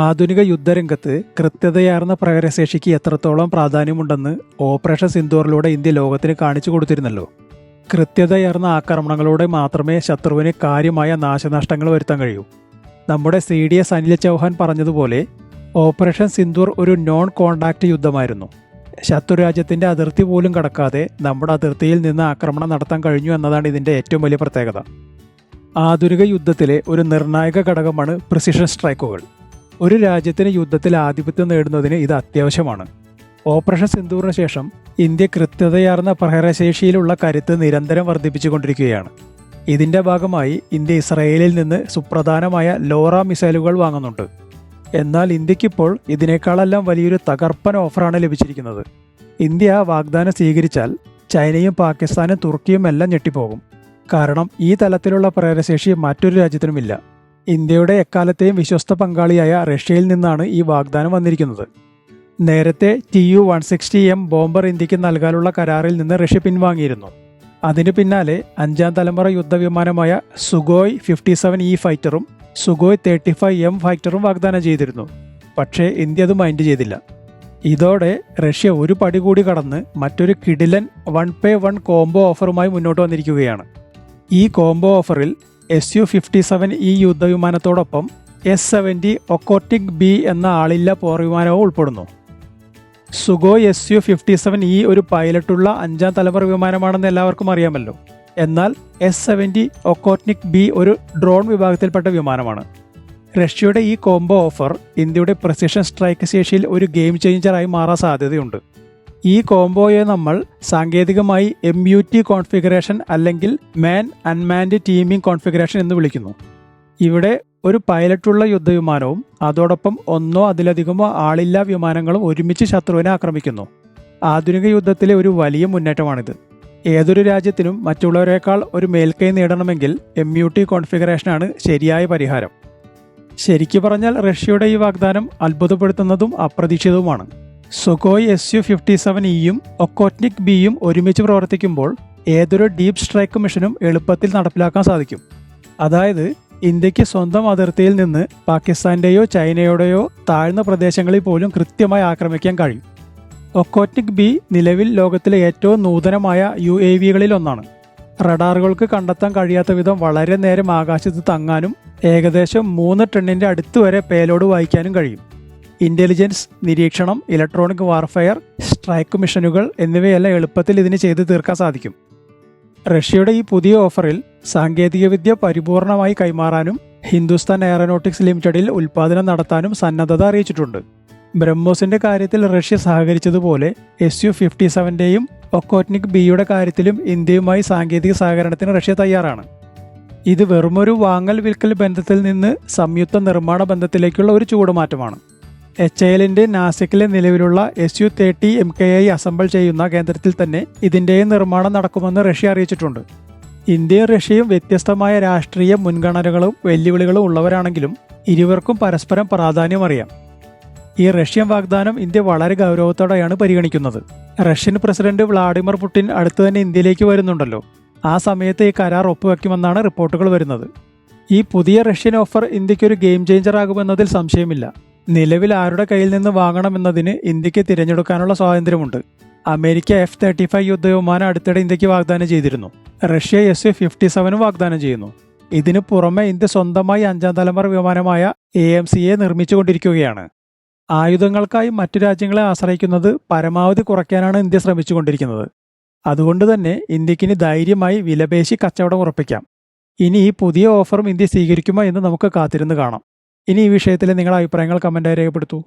ആധുനിക യുദ്ധരംഗത്ത് കൃത്യതയാർന്ന പ്രഹരശേഷിക്ക് എത്രത്തോളം പ്രാധാന്യമുണ്ടെന്ന് operation സിന്ദൂറിലൂടെ India ലോകത്തിന് കാണിച്ചു കൊടുത്തിരുന്നല്ലോ. കൃത്യതയാർന്ന ആക്രമണങ്ങളോടെ മാത്രമേ ശത്രുവിന് കാര്യമായ നാശനഷ്ടങ്ങൾ വരുത്താൻ കഴിയൂ. നമ്മുടെ CDS അനിൽ ചൗഹാൻ പറഞ്ഞതുപോലെ ഓപ്പറേഷൻ സിന്ദൂർ ഒരു നോൺ കോണ്ടാക്ട് യുദ്ധമായിരുന്നു. ശത്രുരാജ്യത്തിൻ്റെ അതിർത്തി പോലും കടക്കാതെ നമ്മുടെ അതിർത്തിയിൽ നിന്ന് ആക്രമണം നടത്താൻ കഴിഞ്ഞു എന്നതാണ് ഇതിൻ്റെ ഏറ്റവും വലിയ പ്രത്യേകത. ആധുനിക യുദ്ധത്തിലെ ഒരു നിർണായക ഘടകമാണ് പ്രിസിഷൻ സ്ട്രൈക്കുകൾ. ഒരു രാജ്യത്തിന് യുദ്ധത്തിൽ ആധിപത്യം നേടുന്നതിന് ഇത് അത്യാവശ്യമാണ്. ഓപ്പറേഷൻ സിന്ദൂറിന് ശേഷം ഇന്ത്യ കൃത്യതയാർന്ന പ്രഹരശേഷിയിലുള്ള കരുത്ത് നിരന്തരം വർദ്ധിപ്പിച്ചുകൊണ്ടിരിക്കുകയാണ്. ഇതിൻ്റെ ഭാഗമായി ഇന്ത്യ ഇസ്രായേലിൽ നിന്ന് സുപ്രധാനമായ ലോറ മിസൈലുകൾ വാങ്ങുന്നുണ്ട്. എന്നാൽ ഇന്ത്യക്കിപ്പോൾ ഇതിനേക്കാളെല്ലാം വലിയൊരു തകർപ്പൻ ഓഫറാണ് ലഭിച്ചിരിക്കുന്നത്. ഇന്ത്യ വാഗ്ദാനം സ്വീകരിച്ചാൽ ചൈനയും പാകിസ്ഥാനും തുർക്കിയും എല്ലാം ഞെട്ടിപ്പോകും. കാരണം ഈ തലത്തിലുള്ള പ്രഹരശേഷി മറ്റൊരു രാജ്യത്തിനുമില്ല. ഇന്ത്യയുടെ എക്കാലത്തെയും വിശ്വസ്ത പങ്കാളിയായ റഷ്യയിൽ നിന്നാണ് ഈ വാഗ്ദാനം വന്നിരിക്കുന്നത്. നേരത്തെ Tu-160M ബോംബർ ഇന്ത്യക്ക് നൽകാനുള്ള കരാറിൽ നിന്ന് റഷ്യ പിൻവാങ്ങിയിരുന്നു. അതിനു പിന്നാലെ 5ാം തലമുറ യുദ്ധവിമാനമായ സുഗോയ് 57E ഫൈറ്ററും സുഗോയ് 35M ഫൈറ്ററും വാഗ്ദാനം ചെയ്തിരുന്നു. പക്ഷേ ഇന്ത്യ അത് മൈൻഡ് ചെയ്തില്ല. ഇതോടെ റഷ്യ ഒരു പടി കൂടി കടന്ന് മറ്റൊരു കിടിലൻ 1-pay-1 കോംബോ ഓഫറുമായി മുന്നോട്ട് വന്നിരിക്കുകയാണ്. ഈ കോംബോ ഓഫറിൽ Su-57E യുദ്ധവിമാനത്തോടൊപ്പം S-70 ഒക്കോട്ടിക് B എന്ന ആളില്ല പോർവിമാനവും ഉൾപ്പെടുന്നു. സുഗോയ് Su-57E ഒരു പൈലറ്റുള്ള 5ാം തലമുറ വിമാനമാണെന്ന് എല്ലാവർക്കും അറിയാമല്ലോ. എന്നാൽ S-70 ഒക്കോട്നിക് B ഒരു ഡ്രോൺ വിഭാഗത്തിൽപ്പെട്ട വിമാനമാണ്. റഷ്യയുടെ ഈ കോംബോ ഓഫർ ഇന്ത്യയുടെ പ്രിസിഷൻ സ്ട്രൈക്ക് ശേഷിയിൽ ഒരു ഗെയിം ചേഞ്ചറായി മാറാൻ സാധ്യതയുണ്ട്. ഈ കോംബോയെ നമ്മൾ സാങ്കേതികമായി MUT കോൺഫിഗറേഷൻ അല്ലെങ്കിൽ മാൻ അൺമാൻഡ് ടീമിംഗ് കോൺഫിഗറേഷൻ എന്ന് വിളിക്കുന്നു. ഇവിടെ ഒരു പൈലറ്റുള്ള യുദ്ധവിമാനവും അതോടൊപ്പം ഒന്നോ അതിലധികമോ ആളില്ലാ വിമാനങ്ങളും ഒരുമിച്ച് ശത്രുവിനെ ആക്രമിക്കുന്നു. ആധുനിക യുദ്ധത്തിലെ ഒരു വലിയ മുന്നേറ്റമാണിത്. ഏതൊരു രാജ്യത്തിനും മറ്റുള്ളവരെക്കാൾ ഒരു മേൽക്കൈ നേടണമെങ്കിൽ MUT കോൺഫിഗറേഷനാണ് ശരിയായ പരിഹാരം. ശരിക്കു പറഞ്ഞാൽ റഷ്യയുടെ ഈ വാഗ്ദാനം അത്ഭുതപ്പെടുത്തുന്നതും അപ്രതീക്ഷിതവുമാണ്. സുഗോയ് Su-57Eയും ഒക്കോട്നിക് Bയും ഒരുമിച്ച് പ്രവർത്തിക്കുമ്പോൾ ഏതൊരു ഡീപ് സ്ട്രൈക്ക് മിഷനും എളുപ്പത്തിൽ നടപ്പിലാക്കാൻ സാധിക്കും. അതായത് ഇന്ത്യക്ക് സ്വന്തം അതിർത്തിയിൽ നിന്ന് പാകിസ്ഥാന്റെയോ ചൈനയുടെയോ താഴ്ന്ന പ്രദേശങ്ങളിൽ പോലും കൃത്യമായി ആക്രമിക്കാൻ കഴിയും. ഒക്കോട്നിക് B നിലവിൽ ലോകത്തിലെ ഏറ്റവും നൂതനമായ UAVകളിൽ ഒന്നാണ്. റഡാറുകൾക്ക് കണ്ടെത്താൻ കഴിയാത്ത വിധം വളരെ നേരം ആകാശത്ത് തങ്ങാനും ഏകദേശം 3 ടണ്ണിൻ്റെ അടുത്ത് വരെ പേലോഡ് വഹിക്കാനും കഴിയും. ഇൻ്റലിജൻസ്, നിരീക്ഷണം, ഇലക്ട്രോണിക് വാർഫെയർ, സ്ട്രൈക്ക് മിഷനുകൾ എന്നിവയെല്ലാം എളുപ്പത്തിൽ ഇതിന് ചെയ്തു തീർക്കാൻ സാധിക്കും. റഷ്യയുടെ ഈ പുതിയ ഓഫറിൽ സാങ്കേതികവിദ്യ പരിപൂർണമായി കൈമാറാനും ഹിന്ദുസ്ഥാൻ എയറോനോട്ടിക്സ് ലിമിറ്റഡിൽ ഉൽപ്പാദനം നടത്താനും സന്നദ്ധത അറിയിച്ചിട്ടുണ്ട്. ബ്രഹ്മോസിന്റെ കാര്യത്തിൽ റഷ്യ സഹകരിച്ചതുപോലെ Su-57ന്റെയും ഒക്കോട്നിക് Bയുടെ കാര്യത്തിലും ഇന്ത്യയുമായി സാങ്കേതിക സഹകരണത്തിന് റഷ്യ തയ്യാറാണ്. ഇത് വെറുമൊരു വാങ്ങൽ വിൽക്കൽ ബന്ധത്തിൽ നിന്ന് സംയുക്ത നിർമ്മാണ ബന്ധത്തിലേക്കുള്ള ഒരു ചൂടുമാറ്റമാണ്. HALന്റെ നാസിക്കിലെ നിലവിലുള്ള Su-30 MKI അസംബിൾ ചെയ്യുന്ന കേന്ദ്രത്തിൽ തന്നെ ഇതിൻ്റെയും നിർമ്മാണം നടക്കുമെന്ന് റഷ്യ അറിയിച്ചിട്ടുണ്ട്. ഇന്ത്യയും റഷ്യയും വ്യത്യസ്തമായ രാഷ്ട്രീയ മുൻഗണനകളും വെല്ലുവിളികളും ഉള്ളവരാണെങ്കിലും ഇരുവർക്കും പരസ്പരം പ്രാധാന്യം അറിയാം. ഈ റഷ്യൻ വാഗ്ദാനം ഇന്ത്യ വളരെ ഗൗരവത്തോടെയാണ് പരിഗണിക്കുന്നത്. റഷ്യൻ പ്രസിഡന്റ് വ്ളാഡിമിർ പുടിൻ അടുത്ത് തന്നെ ഇന്ത്യയിലേക്ക് വരുന്നുണ്ടല്ലോ. ആ സമയത്ത് ഈ കരാർ ഒപ്പുവെക്കുമെന്നാണ് റിപ്പോർട്ടുകൾ വരുന്നത്. ഈ പുതിയ റഷ്യൻ ഓഫർ ഇന്ത്യക്കൊരു ഗെയിം ചേഞ്ചർ ആകുമെന്നതിൽ സംശയമില്ല. നിലവിൽ ആരുടെ കയ്യിൽ നിന്ന് വാങ്ങണമെന്നതിന് ഇന്ത്യക്ക് തിരഞ്ഞെടുക്കാനുള്ള സ്വാതന്ത്ര്യമുണ്ട്. അമേരിക്ക F-35 യുദ്ധവിമാനം അടുത്തിടെ ഇന്ത്യക്ക് വാഗ്ദാനം ചെയ്തിരുന്നു. റഷ്യ Su-57 വാഗ്ദാനം ചെയ്യുന്നു. ഇതിനു പുറമെ ഇന്ത്യ സ്വന്തമായി 5ാം തലമുറ വിമാനമായ AMCA നിർമ്മിച്ചുകൊണ്ടിരിക്കുകയാണ്. ആയുധങ്ങൾക്കായി മറ്റു രാജ്യങ്ങളെ ആശ്രയിക്കുന്നത് പരമാവധി കുറയ്ക്കാനാണ് ഇന്ത്യ ശ്രമിച്ചുകൊണ്ടിരിക്കുന്നത്. അതുകൊണ്ട് തന്നെ ഇന്ത്യക്കിനി ധൈര്യമായി വിലപേശി കച്ചവടം ഉറപ്പിക്കാം. ഇനി ഈ പുതിയ ഓഫറും ഇന്ത്യ സ്വീകരിക്കുമോ എന്ന് നമുക്ക് കാത്തിരുന്ന് കാണാം. ഇനി ഈ വിഷയത്തിലെ നിങ്ങളുടെ അഭിപ്രായങ്ങൾ കമൻറ്റായി രേഖപ്പെടുത്തൂ.